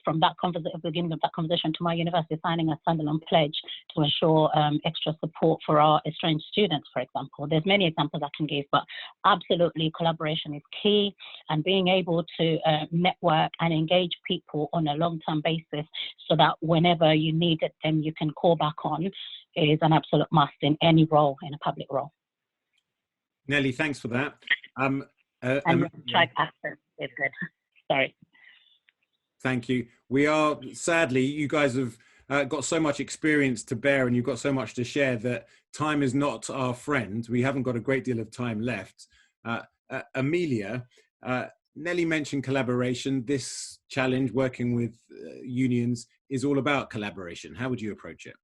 from that beginning of that conversation to my university signing a standalone pledge to ensure extra support for our estranged students, for example. There's many examples I can give, but absolutely collaboration is key, and being able to network and engage people on a long-term basis so that whenever you need it, then you can call back embark on is an absolute must in any role, in a public role. Nelly, thanks for that. And strike access is good. Sorry. Thank you. We are, sadly, you guys have got so much experience to bear and you've got so much to share that time is not our friend. We haven't got a great deal of time left. Amelia, Nelly mentioned collaboration. This challenge, working with unions, is all about collaboration. How would you approach it?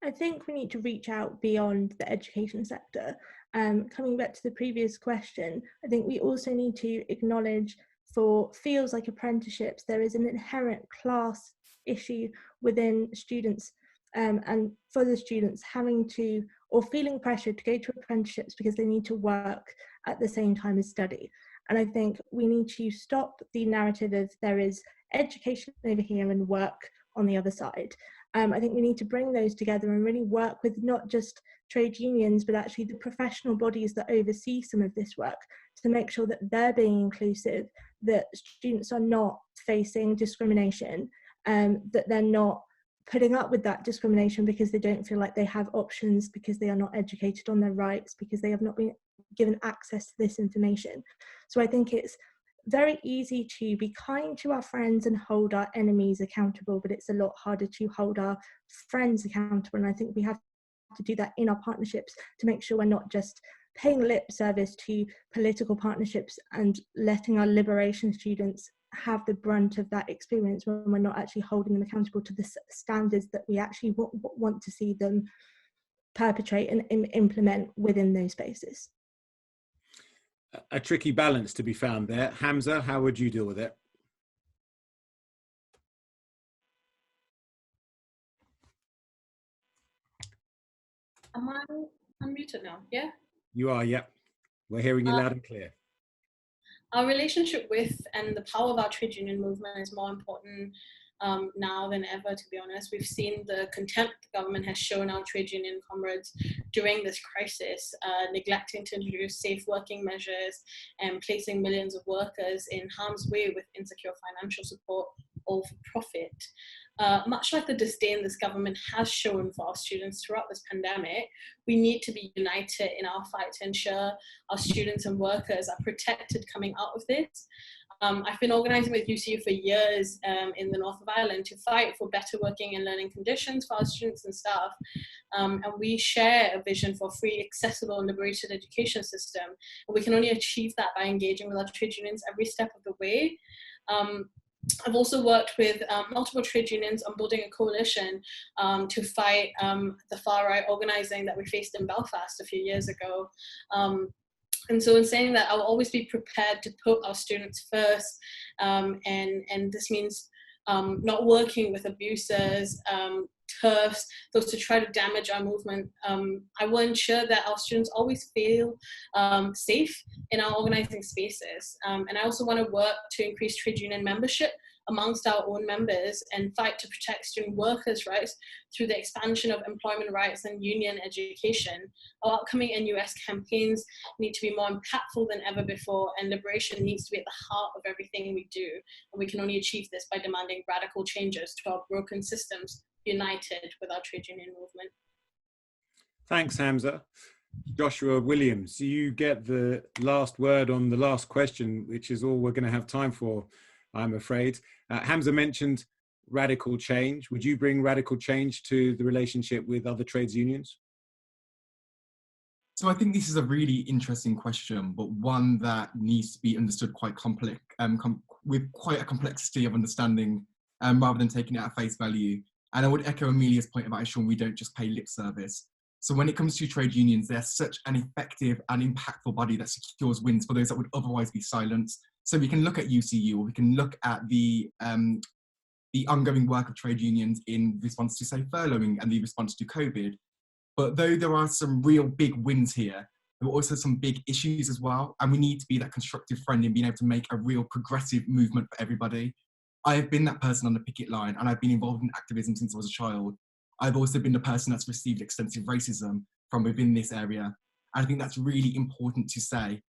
I think we need to reach out beyond the education sector. Coming back to the previous question, I think we also need to acknowledge for fields like apprenticeships, there is an inherent class issue within students, and for the students having to or feeling pressured to go to apprenticeships because they need to work at the same time as study. And I think we need to stop the narrative of there is education over here and work on the other side. I think we need to bring those together and really work with not just trade unions, but actually the professional bodies that oversee some of this work to make sure that they're being inclusive, that students are not facing discrimination, that they're not putting up with that discrimination because they don't feel like they have options, because they are not educated on their rights, because they have not been given access to this information. So I think it's very easy to be kind to our friends and hold our enemies accountable, but it's a lot harder to hold our friends accountable. And I think we have to do that in our partnerships to make sure we're not just paying lip service to political partnerships and letting our liberation students have the brunt of that experience when we're not actually holding them accountable to the standards that we actually want to see them perpetrate and implement within those spaces. A tricky balance to be found there. Hamza, how would you deal with it? Am I unmuted now? Yeah? You are, yep. We're hearing you loud and clear. Our relationship with and the power of our trade union movement is more important now than ever, to be honest. We've seen the contempt the government has shown our trade union comrades during this crisis, neglecting to introduce safe working measures and placing millions of workers in harm's way with insecure financial support, all for profit. Much like the disdain this government has shown for our students throughout this pandemic, we need to be united in our fight to ensure our students and workers are protected coming out of this. I've been organising with UCU for years in the north of Ireland to fight for better working and learning conditions for our students and staff. And we share a vision for a free, accessible and liberated education system. And we can only achieve that by engaging with our trade unions every step of the way. I've also worked with multiple trade unions on building a coalition to fight the far-right organising that we faced in Belfast a few years ago. And so in saying that, I'll always be prepared to put our students first, and this means not working with abusers, TERFs, those to try to damage our movement. I will ensure that our students always feel safe in our organising spaces. And I also want to work to increase trade union membership amongst our own members and fight to protect student workers' rights through the expansion of employment rights and union education. Our upcoming NUS campaigns need to be more impactful than ever before, and liberation needs to be at the heart of everything we do. And we can only achieve this by demanding radical changes to our broken systems, united with our trade union movement. Thanks, Hamza. Joshua Williams, you get the last word on the last question, which is all we're going to have time for, I'm afraid. Hamza mentioned radical change. Would you bring radical change to the relationship with other trades unions? So I think this is a really interesting question, but one that needs to be understood quite complex, with quite a complexity of understanding, rather than taking it at face value. And I would echo Amelia's point about ensuring we don't just pay lip service. So when it comes to trade unions, they're such an effective and impactful body that secures wins for those that would otherwise be silenced. So we can look at UCU, or we can look at the ongoing work of trade unions in response to, say, furloughing and the response to COVID. But though there are some real big wins here, there are also some big issues as well. And we need to be that constructive friend in being able to make a real progressive movement for everybody. I have been that person on the picket line, and I've been involved in activism since I was a child. I've also been the person that's received extensive racism from within this area. And I think that's really important to say.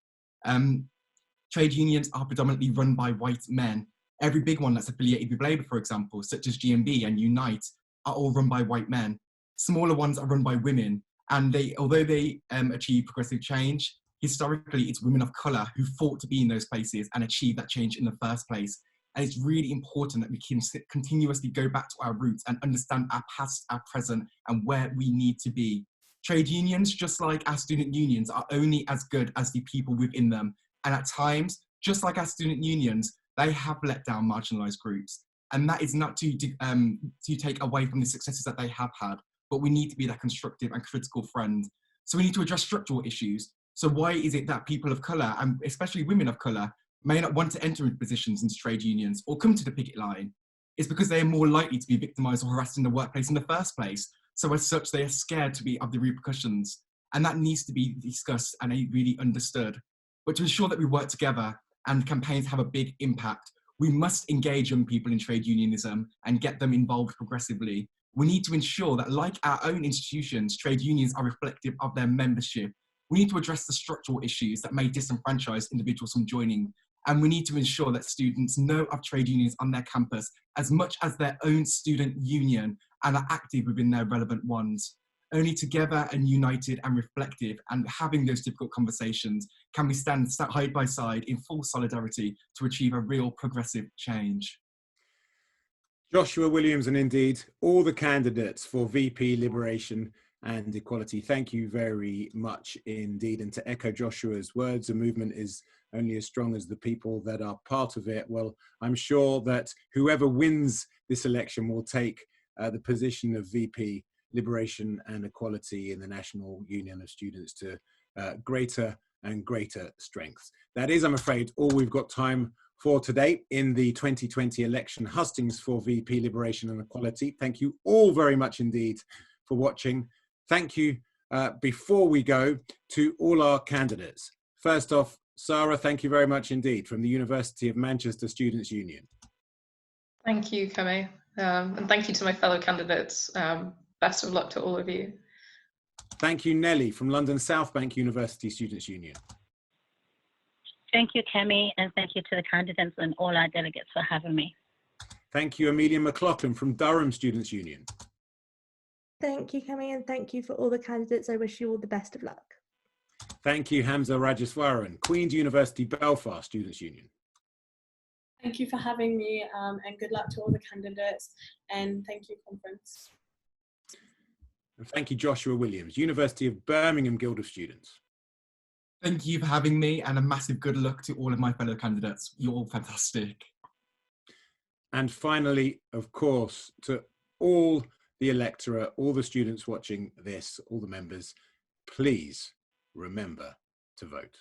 Trade unions are predominantly run by white men. Every big one that's affiliated with Labour, for example, such as GMB and Unite, are all run by white men. Smaller ones are run by women. And although they achieve progressive change, historically, it's women of colour who fought to be in those places and achieve that change in the first place. And it's really important that we can continuously go back to our roots and understand our past, our present, and where we need to be. Trade unions, just like our student unions, are only as good as the people within them. And at times, just like our student unions, they have let down marginalised groups. And that is not to take away from the successes that they have had, but we need to be that constructive and critical friend. So we need to address structural issues. So why is it that people of colour, and especially women of colour, may not want to enter into positions into trade unions or come to the picket line? It's because they are more likely to be victimised or harassed in the workplace in the first place. So as such, they are scared of the repercussions. And that needs to be discussed and really understood. But to ensure that we work together and campaigns have a big impact, we must engage young people in trade unionism and get them involved progressively. We need to ensure that, like our own institutions, trade unions are reflective of their membership. We need to address the structural issues that may disenfranchise individuals from joining. And we need to ensure that students know of trade unions on their campus as much as their own student union and are active within their relevant ones. Only together and united and reflective and having those difficult conversations can we stand side by side in full solidarity to achieve a real progressive change. Joshua Williams, and indeed all the candidates for VP Liberation and Equality, thank you very much indeed. And to echo Joshua's words, a movement is only as strong as the people that are part of it. Well, I'm sure that whoever wins this election will take the position of VP Liberation and Equality in the National Union of Students to greater and greater strength. That is, I'm afraid, all we've got time for today in the 2020 election hustings for VP Liberation and Equality. Thank you all very much indeed for watching. Thank you, before we go, to all our candidates. First off, Sarah, thank you very much indeed, from the University of Manchester Students' Union. Thank you, Kemi, and thank you to my fellow candidates. Best of luck to all of you. Thank you, Nelly, from London South Bank University Students' Union. Thank you, Kemi, and thank you to the candidates and all our delegates for having me. Thank you, Amelia Mclaughlin from Durham Students' Union. Thank you, Kemi, and thank you for all the candidates. I wish you all the best of luck. Thank you, Hamza Rajeswaran, Queen's University Belfast Students' Union. Thank you for having me, and good luck to all the candidates, and thank you, conference. And thank you, Joshua Williams, University of Birmingham Guild of Students. Thank you for having me, and a massive good luck to all of my fellow candidates. You're all fantastic. And finally, of course, to all the electorate, all the students watching this, all the members, please remember to vote.